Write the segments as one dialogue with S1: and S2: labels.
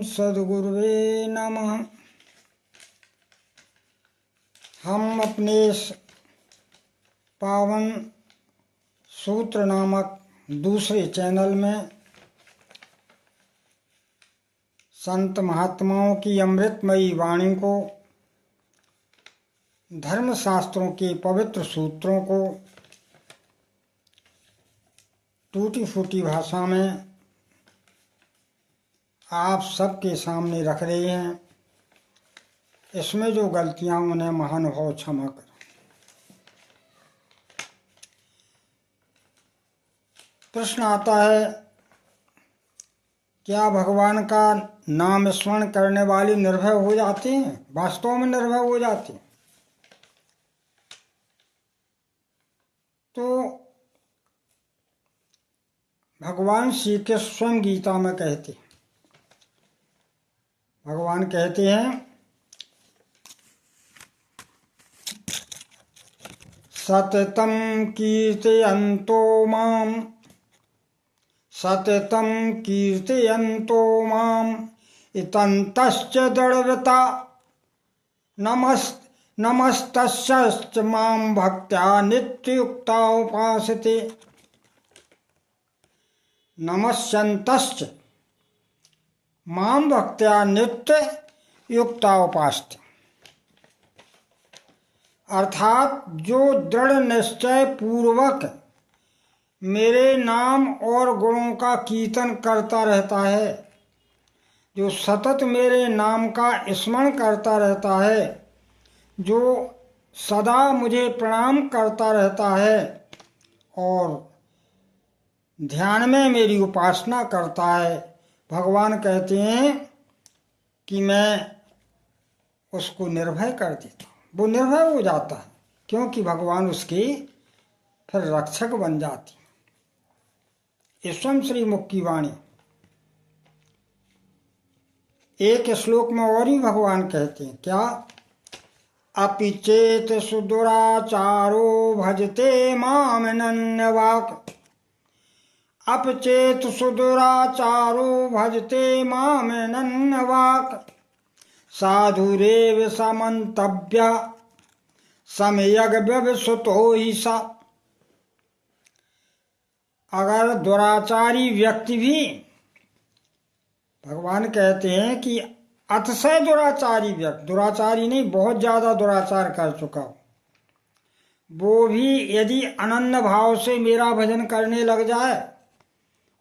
S1: सद्गुरुवे नमः। हम अपने पावन सूत्र नामक दूसरे चैनल में संत महात्माओं की अमृतमयी वाणी को, धर्मशास्त्रों के पवित्र सूत्रों को टूटी फूटी भाषा में आप सबके सामने रख रहे हैं। इसमें जो गलतियां उन्हें महानुभाव क्षमा कर। प्रश्न आता है, क्या भगवान का नाम स्मरण करने वाले निर्भय हो जाते हैं? वास्तव में निर्भय हो जाते हैं? तो भगवान श्री कृष्ण स्वयं गीता में कहते हैं, भगवान कहते हैं, सततं कीर्तयन्तो माम्, सततं कीर्तयन्तो माम् इतन्तश्च दृढव्रता नमस्तस्यश्च मां भक्त्या नित्ययुक्ता उपासते। नमस्यन्तश्च मां भक्त्या नित्य युक्ता उपासते। अर्थात जो दृढ़ निश्चय पूर्वक मेरे नाम और गुणों का कीर्तन करता रहता है, जो सतत मेरे नाम का स्मरण करता रहता है, जो सदा मुझे प्रणाम करता रहता है और ध्यान में मेरी उपासना करता है, भगवान कहते हैं कि मैं उसको निर्भय कर देता हूँ। वो निर्भय हो जाता है क्योंकि भगवान उसके फिर रक्षक बन जाते हैं। स्वयं श्री मुख की वाणी। एक श्लोक में और ही भगवान कहते हैं, क्या? अपि चेत सुदुराचारो भजते मामनन्यवाक्, अपचेत सुदुराचारो भजते मामनन्यवाक् साधुरेव समन्तव्य सम्यग् व्यवसुतो हि सा। अगर दुराचारी व्यक्ति भी, भगवान कहते हैं कि अतिशय दुराचारी व्यक्ति, दुराचारी नहीं, बहुत ज़्यादा दुराचार कर चुका हो, वो भी यदि अनन्य भाव से मेरा भजन करने लग जाए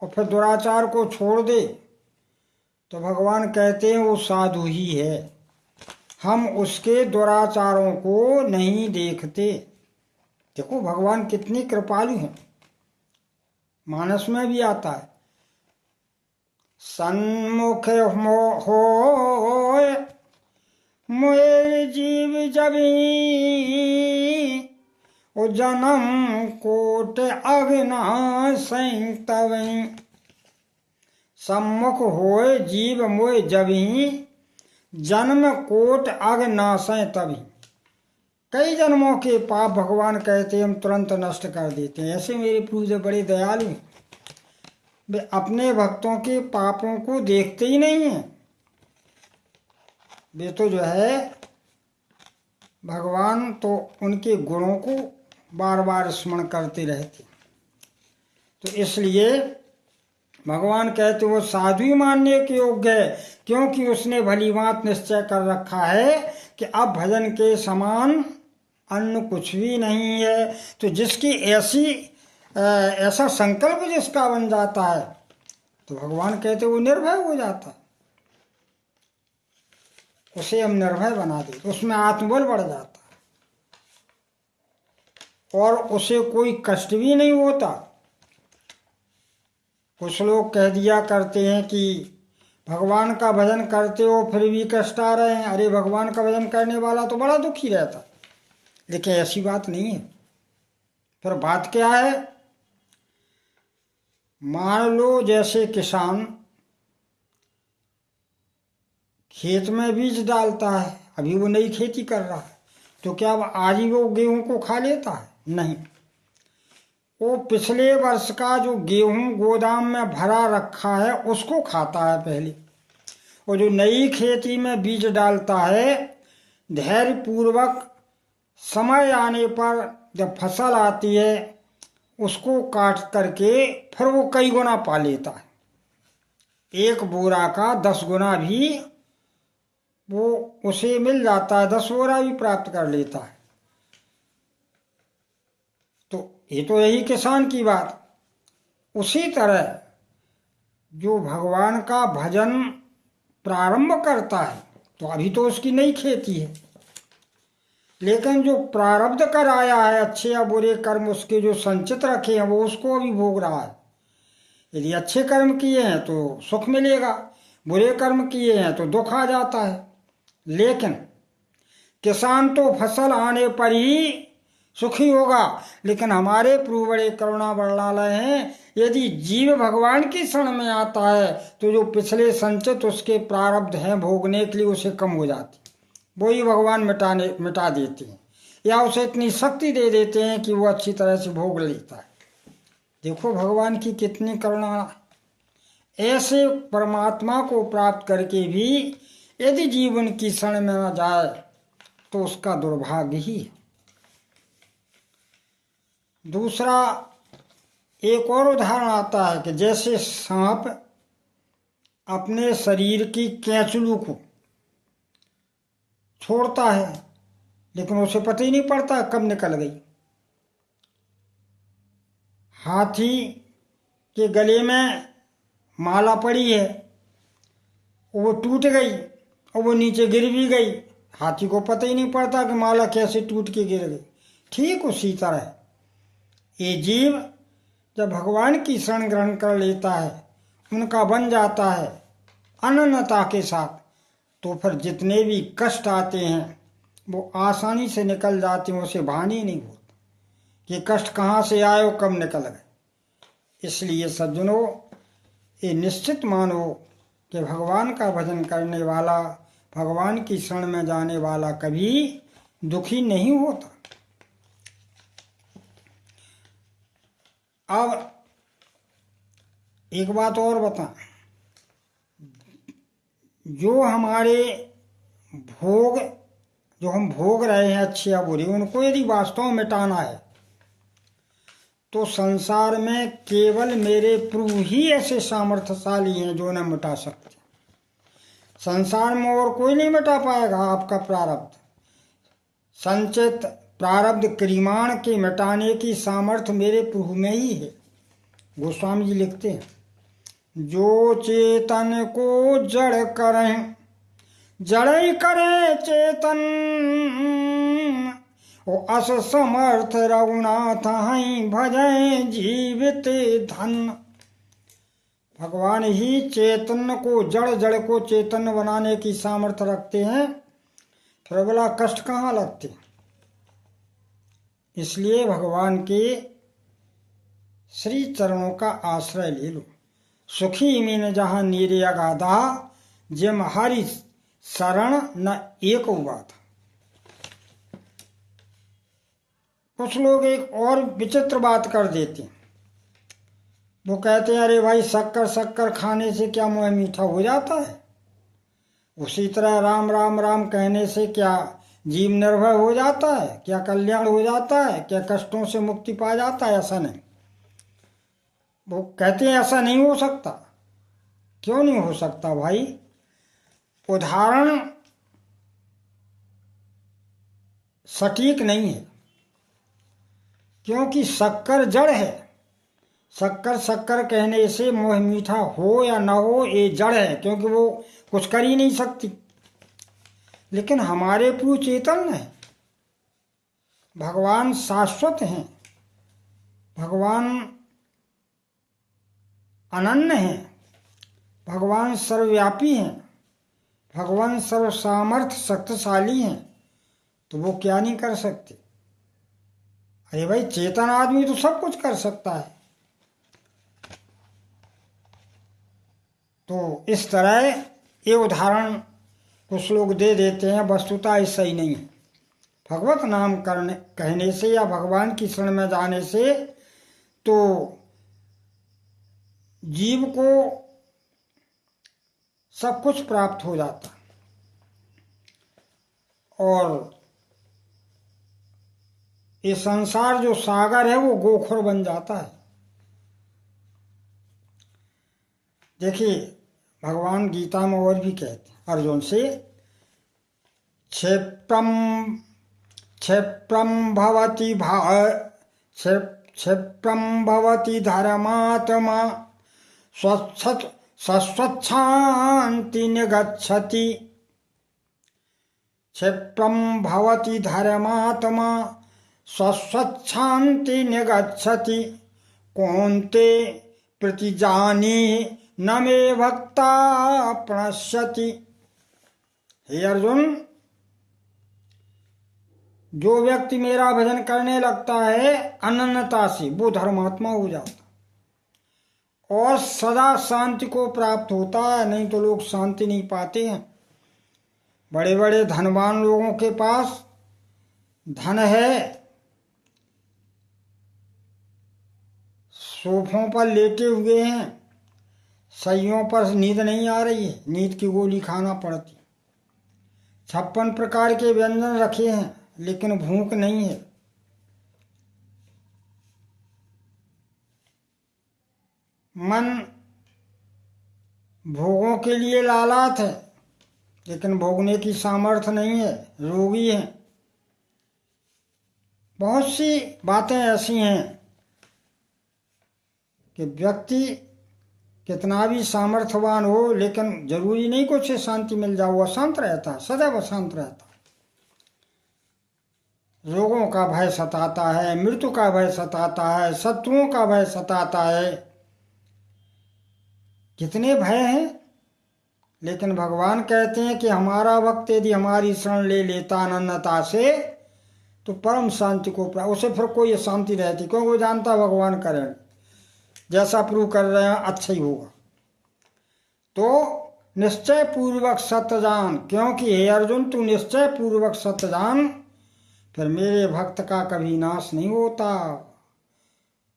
S1: और फिर दुराचार को छोड़ दे, तो भगवान कहते हैं वो साधु ही है। हम उसके दुराचारों को नहीं देखते। देखो भगवान कितनी कृपालु हैं। मानस में भी आता है, सन्मुख होय मोए जीव जबी ओ जन्म कोट अग्ना संतवई। सम्मुख होय जीव मोए जबी जन्म कोट अग नासै तभी। कई जन्मों के पाप भगवान कहते हैं हम तुरंत नष्ट कर देते हैं। ऐसे मेरे पूज्य बड़े दयालु हैं, वे अपने भक्तों के पापों को देखते ही नहीं हैं। वे तो जो है भगवान तो उनके गुणों को बार बार स्मरण करते रहते। तो इसलिए भगवान कहते वो साधु ही मानने के योग्य है, क्योंकि उसने भली बात निश्चय कर रखा है कि अब भजन के समान अन्य कुछ भी नहीं है। तो जिसकी ऐसा संकल्प जिसका बन जाता है, तो भगवान कहते वो निर्भय हो जाता है। उसे हम निर्भय बना दे, उसमें आत्मबल बढ़ जाता है और उसे कोई कष्ट भी नहीं होता। कुछ लोग कह दिया करते हैं कि भगवान का भजन करते हो फिर भी कष्ट आ रहे हैं। अरे भगवान का भजन करने वाला तो बड़ा दुखी रहता, लेकिन ऐसी बात नहीं है। फिर बात क्या है? मान लो जैसे किसान खेत में बीज डालता है, अभी वो नई खेती कर रहा है, तो क्या अब आज ही वो गेहूं को खा लेता है? नहीं, वो पिछले वर्ष का जो गेहूं गोदाम में भरा रखा है उसको खाता है पहले, और जो नई खेती में बीज डालता है, धैर्य पूर्वक समय आने पर जब फसल आती है उसको काट करके फिर वो कई गुना पा लेता है। एक बोरा का 10 गुना भी वो उसे मिल जाता है, 10 बोरा भी प्राप्त कर लेता है। तो ये तो यही किसान की बात। उसी तरह जो भगवान का भजन प्रारंभ करता है, तो अभी तो उसकी नई खेती है, लेकिन जो प्रारब्ध कर आया है, अच्छे या बुरे कर्म उसके जो संचित रखे हैं, वो उसको अभी भोग रहा है। यदि अच्छे कर्म किए हैं तो सुख मिलेगा, बुरे कर्म किए हैं तो दुख आ जाता है। लेकिन किसान तो फसल आने पर ही सुखी होगा। लेकिन हमारे प्रभु बड़े करुणा बरलालय हैं, यदि जीव भगवान की शरण में आता है तो जो पिछले संचित उसके प्रारब्ध हैं भोगने के लिए, उसे कम हो जाती, वही भगवान मिटा देते हैं, या उसे इतनी शक्ति दे देते हैं कि वो अच्छी तरह से भोग लेता है। देखो भगवान की कितनी करुणा। ऐसे परमात्मा को प्राप्त करके भी यदि जीवन की शरण में न जाए तो उसका दुर्भाग्य ही है। दूसरा एक और उदाहरण आता है कि जैसे सांप अपने शरीर की कैंचलू को छोड़ता है, लेकिन उसे पता ही नहीं पड़ता कब निकल गई। हाथी के गले में माला पड़ी है, वो टूट गई और वो नीचे गिर भी गई, हाथी को पता ही नहीं पड़ता कि माला कैसे टूट के गिर गई। ठीक उसी तरह ये जीव जब भगवान की शरण ग्रहण कर लेता है, उनका बन जाता है अनन्यता के साथ, तो फिर जितने भी कष्ट आते हैं वो आसानी से निकल जाते हैं, उसे भान ही नहीं होता कि कष्ट कहाँ से आए और कब निकल गए। इसलिए सज्जनों, ये निश्चित मानो कि भगवान का भजन करने वाला, भगवान की शरण में जाने वाला कभी दुखी नहीं होता। अब एक बात और बता, जो हमारे भोग जो हम भोग रहे हैं अच्छे या बुरे, उनको यदि वास्तव में मिटाना है तो संसार में केवल मेरे प्रभु ही ऐसे सामर्थ्यशाली हैं जो उन्हें मिटा सकते। संसार में और कोई नहीं मिटा पाएगा आपका प्रारब्ध। संचित प्रारब्ध क्रिमाण के मिटाने की सामर्थ्य मेरे प्रभु में ही है। गोस्वामी जी लिखते हैं, जो चेतन को जड़ करें, जड़ ही करे चेतन, ओ अस समर्थ रघुनाथ हैं भजय जीवित धन। भगवान ही चेतन को, जड़ जड़ को चेतन बनाने की सामर्थ्य रखते हैं, फिर बोला कष्ट कहाँ लगते। इसलिए भगवान के श्री चरणों का आश्रय ले लो। सुखी मीन जहाँ नीरे अगाधा, जिम हरि शरण न एक हुआ था। कुछ लोग एक और विचित्र बात कर देते हैं, वो कहते हैं अरे भाई शक्कर शक्कर खाने से क्या मुँह मीठा हो जाता है। उसी तरह राम राम राम कहने से क्या जीव निर्भय हो जाता है, क्या कल्याण हो जाता है, क्या कष्टों से मुक्ति पा जाता है। ऐसा नहीं। वो कहते हैं ऐसा नहीं हो सकता। क्यों नहीं हो सकता भाई? उदाहरण सटीक नहीं है, क्योंकि शक्कर जड़ है। शक्कर शक्कर कहने से मुँह मीठा हो या ना हो, ये जड़ है, क्योंकि वो कुछ कर ही नहीं सकती। लेकिन हमारे प्रभु चेतन है, भगवान शाश्वत हैं, भगवान अनन्य हैं, भगवान सर्वव्यापी हैं, भगवान सर्व सामर्थ्य शक्तिशाली हैं, तो वो क्या नहीं कर सकते। अरे भाई चेतन आदमी तो सब कुछ कर सकता है। तो इस तरह ये उदाहरण कुछ लोग दे देते हैं, वस्तुतः ऐसा ही नहीं है। भगवत नाम कहने से या भगवान की शरण में जाने से तो जीव को सब कुछ प्राप्त हो जाता और ये संसार जो सागर है वो गोखर बन जाता है। देखिए भगवान गीता में और भी कहते हैं अर्जुन से, क्षिप्रम क्षिप्रम भवति क्षिप्रम भवति धर्मात्मा स्वच्छान्ति निगच्छति। क्षिप्रम भवति धर्मात्मा स्वच्छान्ति निगच्छति। कौन्ते प्रतिजानी न मे भक्ता प्रणश्यति। हे अर्जुन, जो व्यक्ति मेरा भजन करने लगता है अनन्यता से वो धर्मात्मा हो जाता और सदा शांति को प्राप्त होता है। नहीं तो लोग शांति नहीं पाते हैं। बड़े बड़े धनवान लोगों के पास धन है, सोफों पर लेटे हुए हैं, सैयों पर नींद नहीं आ रही है, नींद की गोली खाना पड़ती, 56 प्रकार के व्यंजन रखे हैं लेकिन भूख नहीं है। मन भोगों के लिए लालात है लेकिन भोगने की सामर्थ्य नहीं है, रोगी है। बहुत सी बातें ऐसी हैं कि व्यक्ति कितना भी सामर्थ्यवान हो लेकिन जरूरी नहीं कुछ शांति मिल जाए, वो अशांत रहता है, सदैव अशांत रहता है। रोगों का भय सताता है, मृत्यु का भय सताता है, शत्रुओं का भय सताता है, कितने भय हैं। लेकिन भगवान कहते हैं कि हमारा भक्त यदि हमारी शरण ले लेता अनन्यता से तो परम शांति को प्राप्त, उसे फिर कोई शांति रहती, क्योंकि वो जानता भगवान करें जैसा प्रूव कर रहे हैं अच्छा ही होगा। तो निश्चय पूर्वक सत्य जान, क्योंकि हे अर्जुन तू निश्चय पूर्वक सत्य जान, फिर मेरे भक्त का कभी नाश नहीं होता।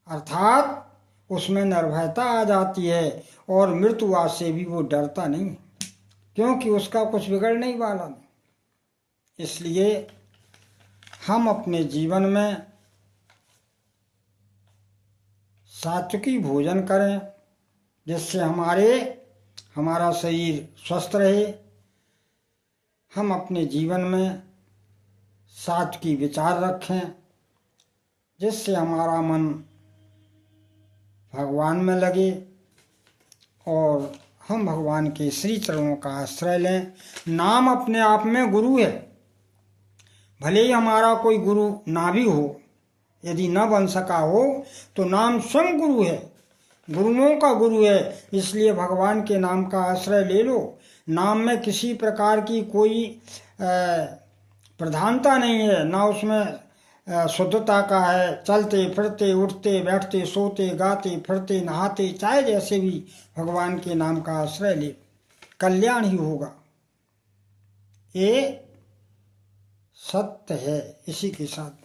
S1: अर्थात उसमें निर्भयता आ जाती है और मृत्यु से भी वो डरता नहीं, क्योंकि उसका कुछ बिगड़ने वाला नहीं। इसलिए हम अपने जीवन में सात्विकी भोजन करें जिससे हमारा शरीर स्वस्थ रहे। हम अपने जीवन में सात्विकी विचार रखें जिससे हमारा मन भगवान में लगे और हम भगवान के श्री चरणों का आश्रय लें। नाम अपने आप में गुरु है, भले ही हमारा कोई गुरु ना भी हो, यदि न बन सका हो तो नाम स्वयं गुरु है, गुरुओं का गुरु है। इसलिए भगवान के नाम का आश्रय ले लो। नाम में किसी प्रकार की कोई प्रधानता नहीं है, ना उसमें शुद्धता का है। चलते फिरते उठते बैठते सोते गाते फिरते नहाते चाहे जैसे भी भगवान के नाम का आश्रय ले, कल्याण ही होगा। ये सत्य है। इसी के साथ